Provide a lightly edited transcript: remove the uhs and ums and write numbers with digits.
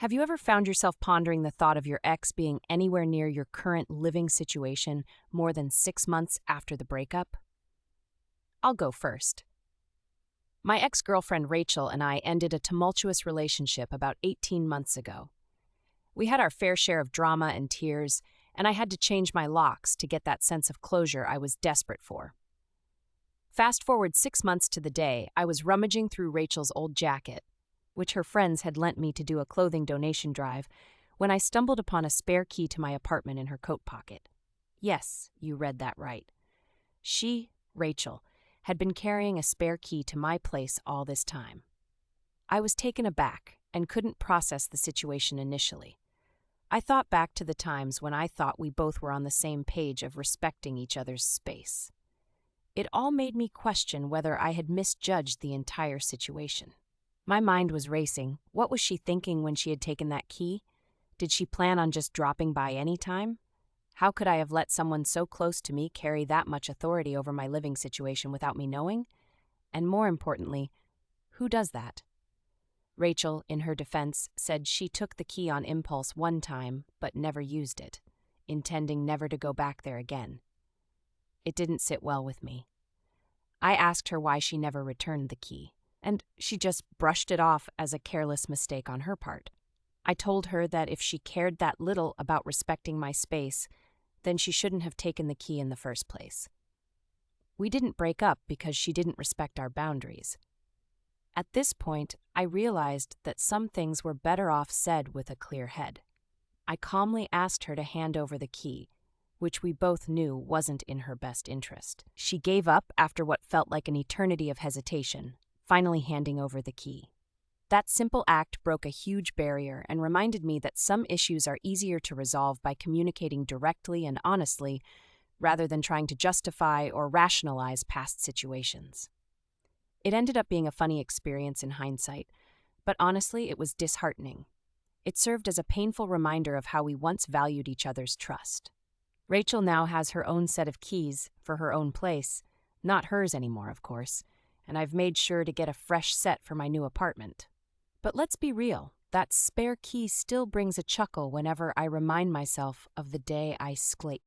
Have you ever found yourself pondering the thought of your ex being anywhere near your current living situation more than 6 months after the breakup? I'll go first. My ex girlfriend Rachel and I ended a tumultuous relationship about 18 months ago. We had our fair share of drama and tears, and I had to change my locks to get that sense of closure I was desperate for. Fast forward 6 months to the day, I was rummaging through Rachel's old jacket, which her friends had lent me to do a clothing donation drive, when I stumbled upon a spare key to my apartment in her coat pocket. Yes, you read that right. She, Rachel, had been carrying a spare key to my place all this time. I was taken aback and couldn't process the situation initially. I thought back to the times when I thought we both were on the same page of respecting each other's space. It all made me question whether I had misjudged the entire situation. My mind was racing. What was she thinking when she had taken that key? Did she plan on just dropping by any time? How could I have let someone so close to me carry that much authority over my living situation without me knowing? And more importantly, who does that? Rachel, in her defense, said she took the key on impulse one time but never used it, intending never to go back there again. It didn't sit well with me. I asked her why she never returned the key, and she just brushed it off as a careless mistake on her part. I told her that if she cared that little about respecting my space, then she shouldn't have taken the key in the first place. We didn't break up because she didn't respect our boundaries. At this point, I realized that some things were better off said with a clear head. I calmly asked her to hand over the key, which we both knew wasn't in her best interest. She gave up after what felt like an eternity of hesitation, finally handing over the key. That simple act broke a huge barrier and reminded me that some issues are easier to resolve by communicating directly and honestly, rather than trying to justify or rationalize past situations. It ended up being a funny experience in hindsight, but honestly, it was disheartening. It served as a painful reminder of how we once valued each other's trust. Rachel now has her own set of keys for her own place, not hers anymore, of course, and I've made sure to get a fresh set for my new apartment. But let's be real, that spare key still brings a chuckle whenever I remind myself of the day I